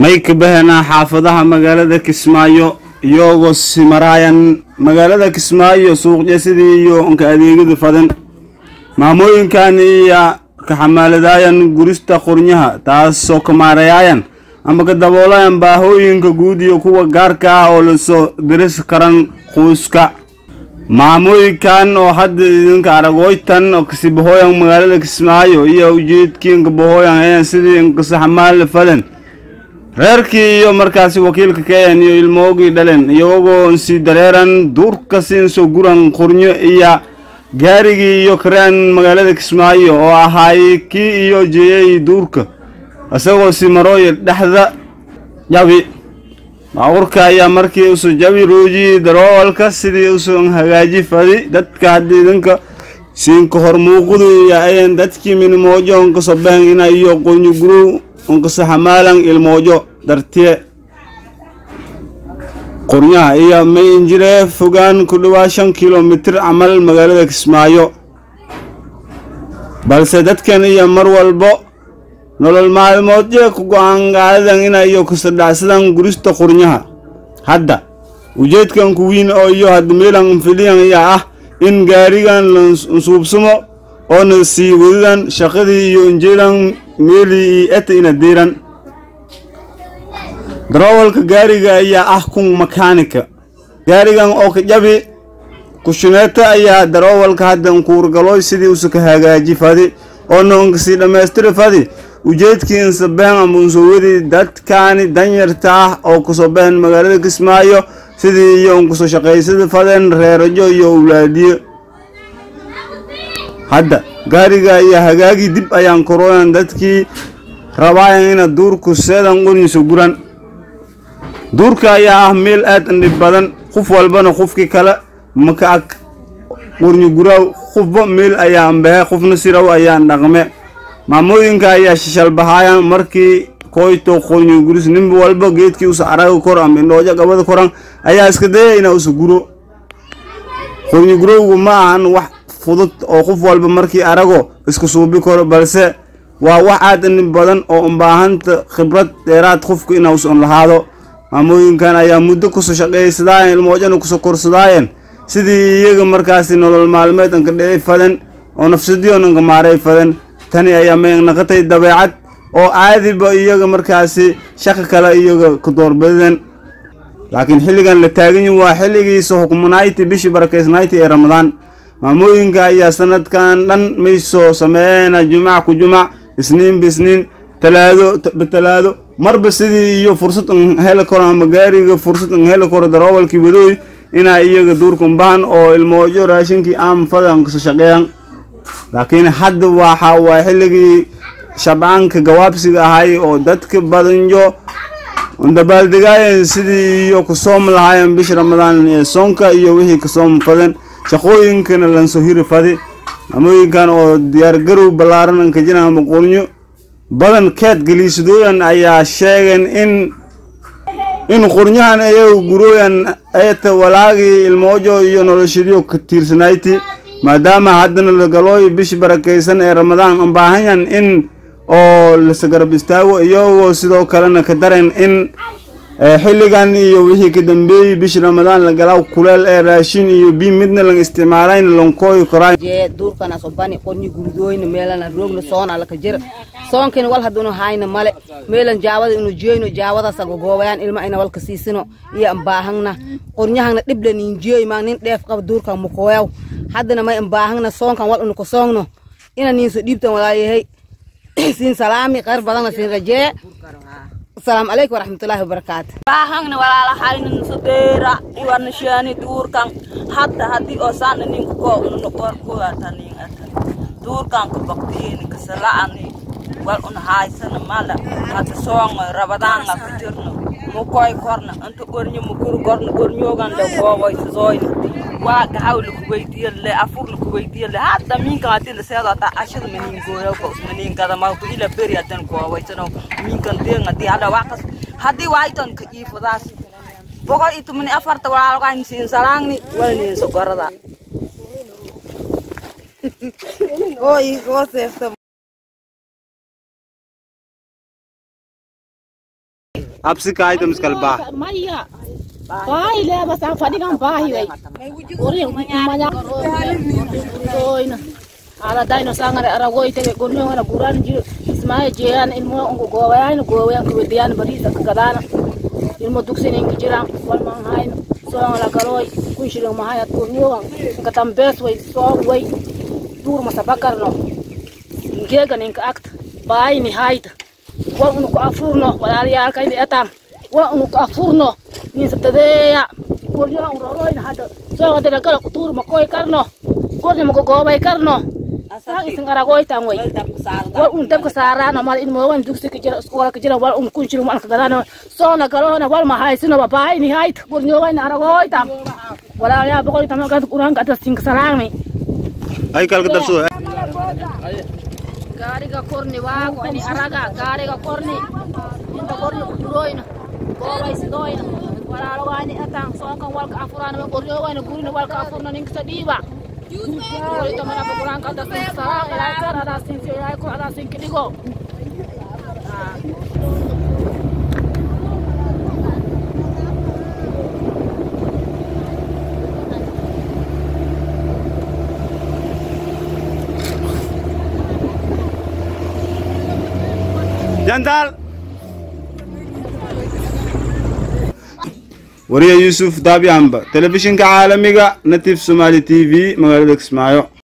mayk bahana xaafadaha magaalada Kismaayo iyagoo simarayaan magaalada Kismaayo suuqyada sidii iyo onka adeegyada fadan maamooyinkan iyo ka xamaaladayaan gurista qornyaha taasoo ka maarayaan ama ka daboolayaan baahooyinka guud iyo kuwa gaarka ah oo la soo diris karan qoyska maamooyinkan oo hadda idinka aragoytan oo kasibahooyan magaalada Kismaayo iyo ujeedkiin ka bahooyan ayaan sidii inka xamaal fadan reerkii iyo markaasi wakiilka Kenya iyo ilmoogi dhaleen iyagoo si dareeran duurka siin soo guran qornyo iyo gaarigii iyo karaan magaalada Kismaayo oo ahay kii iyo jeeyay duurka asagoo si marooy dhaxda jawi baaburka ayaa markii uu soo jawi rooji daroolka sidii uu soo hagaaji fadi dadka hadinka siin ka hor muuqdo ayaan dadkii min moojoon ka soo baahan inay iyo qornyo guru onka saxamaalan ilmoojo dartiye qornyaha iyo may injire fogaan ku dhawaa 5 kilomitir amal magaalada Kismaayo balse dadkan iyo mar walbo nolol maalmoodyo ku go'aan qaadan inay iyo ku sadacsadaan gurista qornyaha hadda ujeedkan ku weyn oo iyo had meelan filiyan ah in gaarigan la suubsamo oo si wadaan shaqadii iyo injiilan meeli ina diiran darawalka gaariga ayaa ah kun makaanika gaarigan oo ka jabi kushineeta ayaa darawalka haddan ku urgaloy sidii uu ka hagaaji fadi oo noonka si dhameystir fadi ujeedkiin sabaan ama soo wadi dadkaani danyarta ah oo ku soo baahan magaalada Kismaayo sidii iyo ku soo shaqeysada fadan reerajo iyo awlaadiyo hadda gaariga ayaa hagaagi dib ayaan korooyan dadkii rabaan in duurku seedan qoniso guran duurka ayaa ah meel aad u badan qof walbana qofkii kale maka ag qornyo guraw qofba meel ayaa ambahay qofna siraw ayaa dhaqme maamooyinka ayaa shishal bahayaan markii kooyto qornyo guris nin walba geedkii uu saarayo kor ama indhooja gabadha koran ayaa iska dayay inuu soo guro qornyo gurowgu ma ahan wax fudud oo qof walba markii arago isku suubi karo balse waa wax aad u badan oo u baahan khibrad dheeraad qofku inuu soo lahaado maamooyinkan ayaa muddo ku soo shaqeeysadaan ilmoojana ku soo korsadaan sidii iyaga markaasi nolol maalmeed ka dhigay fadan oo nafsadiyoon ka maaray fadan tani ayaa naqatay dabeecad oo caadiba iyaga markaasi shaqo kale iyaga ku doorbadan laakiin xilligan la taagan yahay waa xilligii soo hukumaanayti bishii barakeysnayti ee Ramadaan maamooyinka ayaa sanadkan dhan may soo sameeyeen jumca ku jumca isniin bisniin talaado marba sidii iyo fursad heli karo ama gaariga fursad heli karo darawalkii wadooy inay iyaga duurkan baan oo ilmoojo raashinkii aan fadan ka shaqeeyaan laakiin hadda waa xilligii shabaanka gawaabsiga ahay oo dadka badanjo dabaaldegayeen sidii iyo ku soom lahaayeen bish Ramadaan ee soonka iyo wixii ka soom fadan shaqooyinkana lan soo hiri fadi maamooyinkan oo diyaar garow balaaran ka jiraan qornyo badan keed galiisdooyan ayaa sheegeen in qornyahan ay gurooyan ayta walaagi ilmoojo iyo noloshiyo ka tiirsanayti maadaama haddana la galooy bish barakeysan ee Ramadaan aan baahan in oo la sagarab istaago iyo sidoo kalena ka dareen in xilligan iyo wixii ka dambeeyay bish Ramadaan la galaaw kuleel ee raashin iyo bi midna la isticmaalayn lonkooy qoraan duurkana soo bani qornyo gurdooyin meelana roogna soona la ka jir soonkan wal haduna hayna male meelan jaawada inuu jeeyno jaawada sago goobayaan ilma ina walka siisino iyo baahangna qornyahana dhiblan injeey ma nin dheef qab duurka muqooyaw haddana ma baahangna soonkan wal unu ko soongno ina nin soo dhiibtan walaayahay siin salaami qaar badan siin rajee السلام عليكم ورحمة الله وبركاته. باهنا ولا على حالنا نصديرا ورنشاني دور كان حتى هدي أوسان نينكو نقور كوا تانين أتى دور كان كبقتين كسلاني والأن هاي سنة مالا هذا سوان رمضان كتيرنا مكوي كورنا أنت كورني مكور كورنا كورنيو كان لو كوا يسوين وقاول كويتي اللي أفور كويتي اللي حتى مين كان تيل سيدا تأشر منين كوا كوس منين كذا ما كوا إلى بريا تن كوا ويسنو مين كان تيل نتي على وقت هدي وايتون كيف ذاس pokok itu meni afar tawal kan sin sarang ni wal ni sokarada oh iko absi kaayta miskal baa maya bahi le bas aan fadhigan bahi way ori manya goyna ala dayno sangare aragoy tege gonno wana buran jiro ismaaye jeeyan ilmo ongo goowayan ko wediyan barisa kadana ilmo duksine ngi jiran wal man hayno so ala galoy ku shiro mahayat gonno katam bes way so way dur masabakarno ngega nin ka akt bayi ni hayta wa unu ko afurno wala ya kay de atam wa unu ko afurno ni sabtadeya gonno uroroy na hada so hada kala kutur makoy karno gonno mo gobay karno sang isang aragoy tangoy wa un tab kasara na mal in mo wan duksi kejira wala kejira wal un kunchiru mal kadana so na galona wal ma hay sino babai ni hayt gonno way na aragoy tam wala ya bakoy tam ka kurang ka sing sarang ni ay kal ka darso gari ga korni wa ko ani araga gari ga korni inta korni kuroina ko way sidoina wala rawani atang so kan wal ka afurana ma korni way na gurina wal ka afurna ning sadiba itu mana kurang kata sarang ya ada sing ya ko ada sing kidigo jantal وريا يوسف دابي عنبا تلفزيون كعالمي نتيف سومالي تي في مغرب اسمعوا